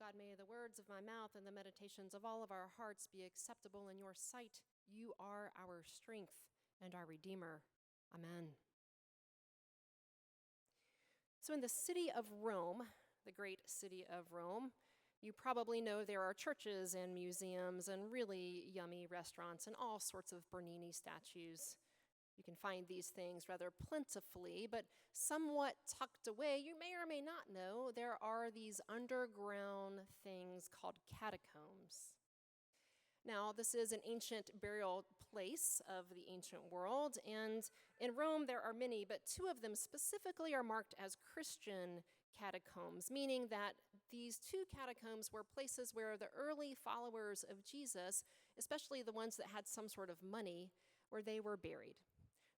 God, may the words of my mouth and the meditations of all of our hearts be acceptable in your sight. You are our strength and our Redeemer. Amen. So in the city of Rome, the great city of Rome, you probably know there are churches and museums and really yummy restaurants and all sorts of Bernini statues. You can find these things rather plentifully, but somewhat tucked away, you may or may not know, there are these underground things called catacombs. Now, this is an ancient burial place of the ancient world, and in Rome there are many, but two of them specifically are marked as Christian catacombs, meaning that these two catacombs were places where the early followers of Jesus, especially the ones that had some sort of money, where they were buried.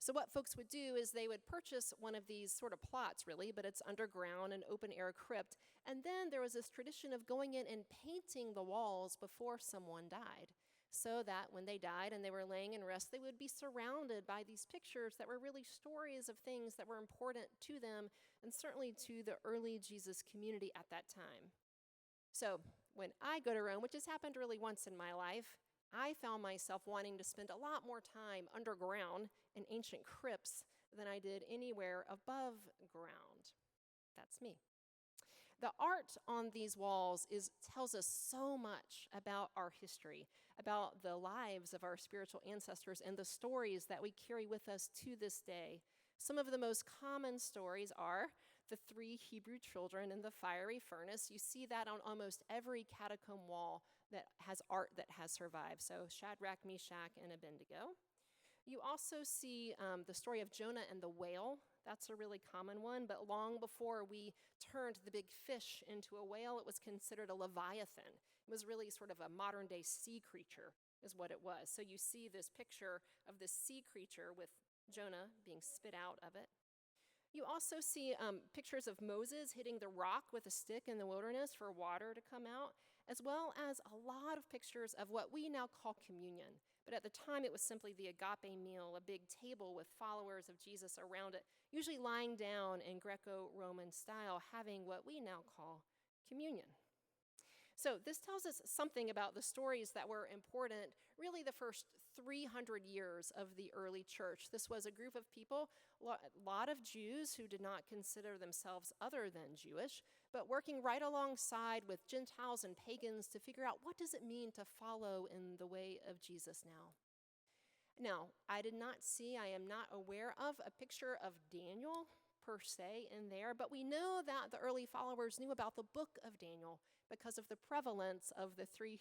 So what folks would do is they would purchase one of these sort of plots, really, but it's underground, an open-air crypt, and then there was this tradition of going in and painting the walls before someone died, so that when they died and they were laying in rest, they would be surrounded by these pictures that were really stories of things that were important to them, and certainly to the early Jesus community at that time. So when I go to Rome, which has happened really once in my life, I found myself wanting to spend a lot more time underground in ancient crypts than I did anywhere above ground. That's me. The art on these walls tells us so much about our history, about the lives of our spiritual ancestors and the stories that we carry with us to this day. Some of the most common stories are the 3 Hebrew children in the fiery furnace. You see that on almost every catacomb wall that has art that has survived. So Shadrach, Meshach, and Abednego. You also see the story of Jonah and the whale. That's a really common one, but long before we turned the big fish into a whale, it was considered a leviathan. It was really sort of a modern-day sea creature is what it was. So you see this picture of this sea creature with Jonah being spit out of it. You also see pictures of Moses hitting the rock with a stick in the wilderness for water to come out, as well as a lot of pictures of what we now call communion. But at the time, it was simply the agape meal, a big table with followers of Jesus around it, usually lying down in Greco-Roman style, having what we now call communion. So this tells us something about the stories that were important, really the first 300 years of the early church. This was a group of people, a lot of Jews who did not consider themselves other than Jewish, but working right alongside with Gentiles and pagans to figure out what does it mean to follow in the way of Jesus now. Now, I am not aware of a picture of Daniel per se in there, but we know that the early followers knew about the book of Daniel because of the prevalence of the 3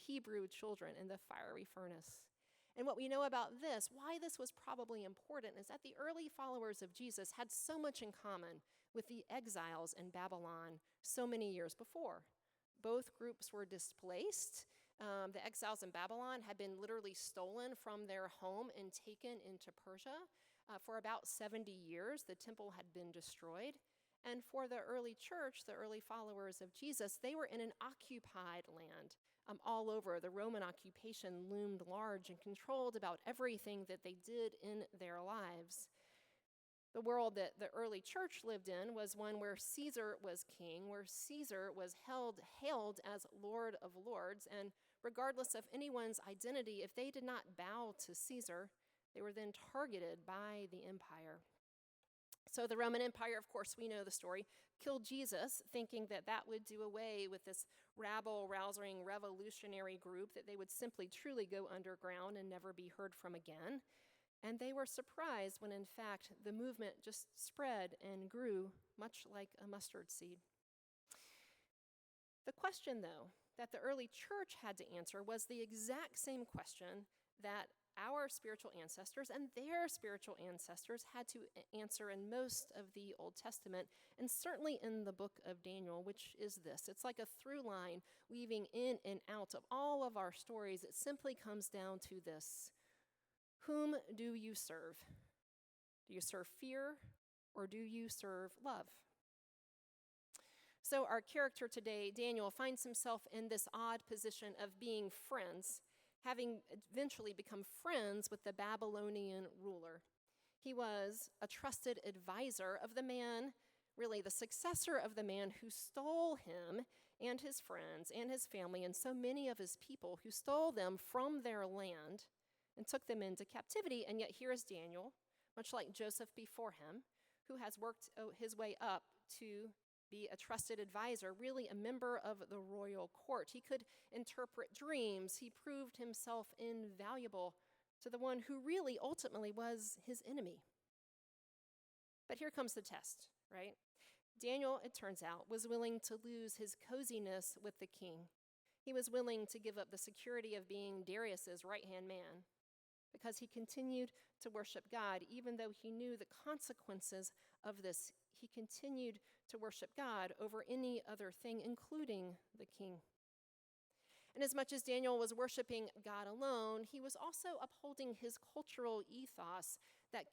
Hebrew children in the fiery furnace. And what we know about this, why this was probably important, is that the early followers of Jesus had so much in common with the exiles in Babylon so many years before. Both groups were displaced. The exiles in Babylon had been literally stolen from their home and taken into Persia. For about 70 years, the temple had been destroyed. And for the early church, the early followers of Jesus, they were in an occupied land all over. The Roman occupation loomed large and controlled about everything that they did in their lives. The world that the early church lived in was one where Caesar was king, where Caesar was hailed as Lord of Lords, and regardless of anyone's identity, if they did not bow to Caesar, they were then targeted by the empire. So the Roman Empire, of course, we know the story, killed Jesus, thinking that that would do away with this rabble-rousing revolutionary group, that they would simply truly go underground and never be heard from again. And they were surprised when, in fact, the movement just spread and grew, much like a mustard seed. The question, though, that the early church had to answer was the exact same question that our spiritual ancestors and their spiritual ancestors had to answer in most of the Old Testament, and certainly in the book of Daniel, which is this. It's like a through line weaving in and out of all of our stories. It simply comes down to this. Whom do you serve? Do you serve fear or do you serve love? So our character today, Daniel, finds himself in this odd position of being friends, having eventually become friends with the Babylonian ruler. He was a trusted advisor of the man, really the successor of the man who stole him and his friends and his family and so many of his people who stole them from their land and took them into captivity. And yet here is Daniel, much like Joseph before him, who has worked his way up to be a trusted advisor, really a member of the royal court. He could interpret dreams. He proved himself invaluable to the one who really ultimately was his enemy. But here comes the test, right? Daniel, it turns out, was willing to lose his coziness with the king. He was willing to give up the security of being Darius's right-hand man because he continued to worship God, even though he knew the consequences of this. He continued to worship God over any other thing, including the king. And as much as Daniel was worshiping God alone, he was also upholding his cultural ethos, that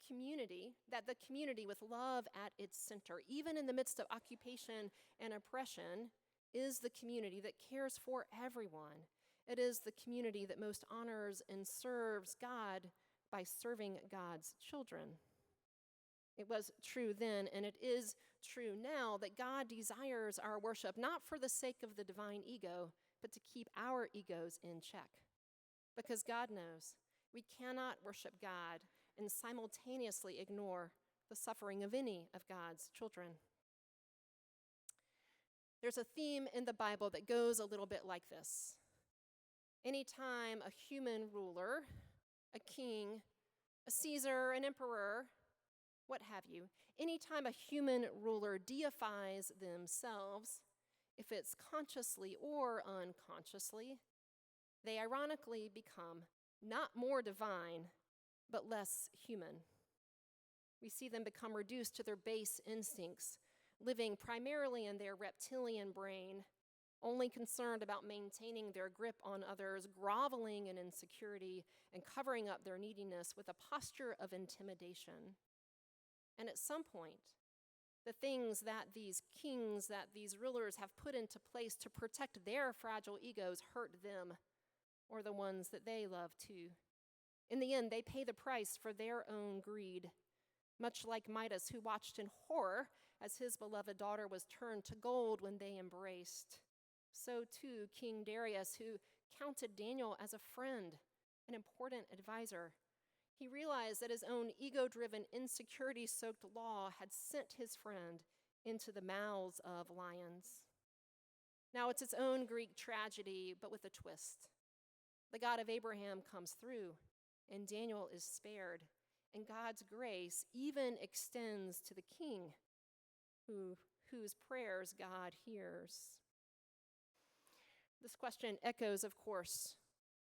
the community with love at its center, even in the midst of occupation and oppression, is the community that cares for everyone. It is the community that most honors and serves God by serving God's children. It was true then, and it is true now, that God desires our worship, not for the sake of the divine ego, but to keep our egos in check. Because God knows we cannot worship God and simultaneously ignore the suffering of any of God's children. There's a theme in the Bible that goes a little bit like this. Anytime a human ruler, a king, a Caesar, an emperor, what have you, anytime a human ruler deifies themselves, if it's consciously or unconsciously, they ironically become not more divine, but less human. We see them become reduced to their base instincts, living primarily in their reptilian brain, only concerned about maintaining their grip on others, groveling in insecurity, and covering up their neediness with a posture of intimidation. And at some point, the things that these kings, that these rulers have put into place to protect their fragile egos hurt them or the ones that they love too. In the end, they pay the price for their own greed, much like Midas, who watched in horror as his beloved daughter was turned to gold when they embraced. So too, King Darius, who counted Daniel as a friend, an important advisor. He realized that his own ego-driven, insecurity-soaked law had sent his friend into the mouths of lions. Now it's its own Greek tragedy, but with a twist. The God of Abraham comes through, and Daniel is spared, and God's grace even extends to the king, whose prayers God hears. This question echoes, of course,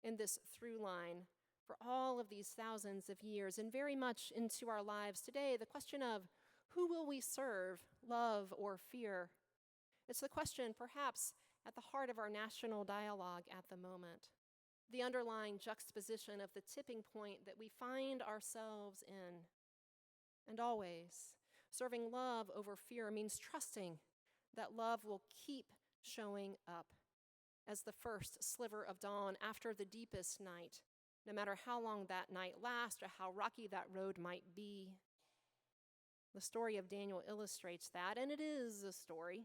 in this through line for all of these thousands of years and very much into our lives today, the question of who will we serve, love, or fear? It's the question perhaps at the heart of our national dialogue at the moment, the underlying juxtaposition of the tipping point that we find ourselves in. And always, serving love over fear means trusting that love will keep showing up as the first sliver of dawn after the deepest night, no matter how long that night lasts or how rocky that road might be. The story of Daniel illustrates that, and it is a story.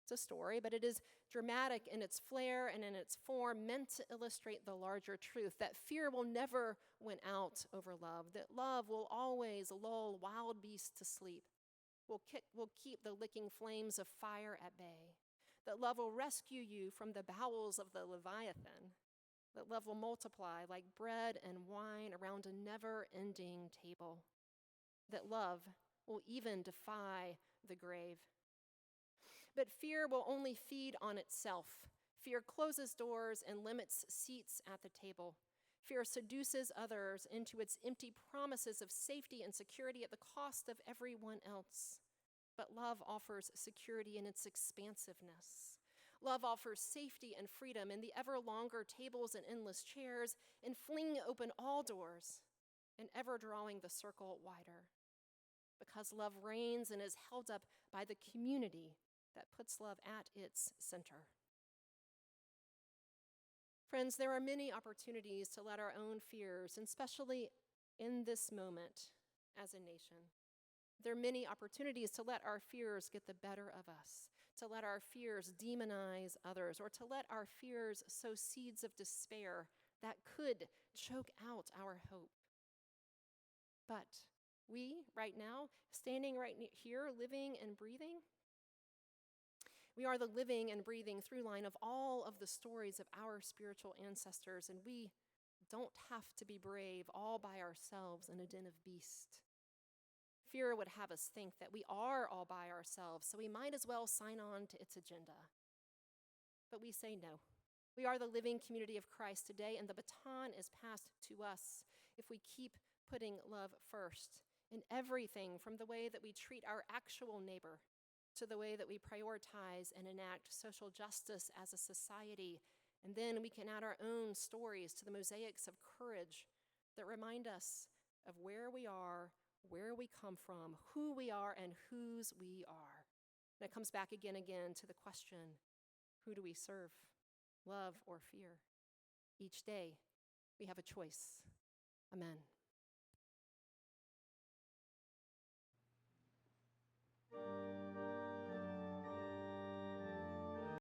It's a story, but it is dramatic in its flair and in its form, meant to illustrate the larger truth that fear will never win out over love, that love will always lull wild beasts to sleep, will keep the licking flames of fire at bay, that love will rescue you from the bowels of the Leviathan, that love will multiply like bread and wine around a never-ending table, that love will even defy the grave. But fear will only feed on itself. Fear closes doors and limits seats at the table. Fear seduces others into its empty promises of safety and security at the cost of everyone else. But love offers security in its expansiveness. Love offers safety and freedom in the ever longer tables and endless chairs, in flinging open all doors and ever drawing the circle wider. Because love reigns and is held up by the community that puts love at its center. Friends, there are many opportunities to let our own fears, and especially in this moment as a nation, there are many opportunities to let our fears get the better of us, to let our fears demonize others, or to let our fears sow seeds of despair that could choke out our hope. But we, right now, standing right here, living and breathing, we are the living and breathing through line of all of the stories of our spiritual ancestors, and we don't have to be brave all by ourselves in a den of beasts. Fear would have us think that we are all by ourselves, so we might as well sign on to its agenda. But we say no. We are the living community of Christ today, and the baton is passed to us if we keep putting love first in everything, from the way that we treat our actual neighbor to the way that we prioritize and enact social justice as a society. And then we can add our own stories to the mosaics of courage that remind us of where we are, where we come from, who we are, and whose we are. And it comes back again to the question, who do we serve, love or fear? Each day, we have a choice. Amen.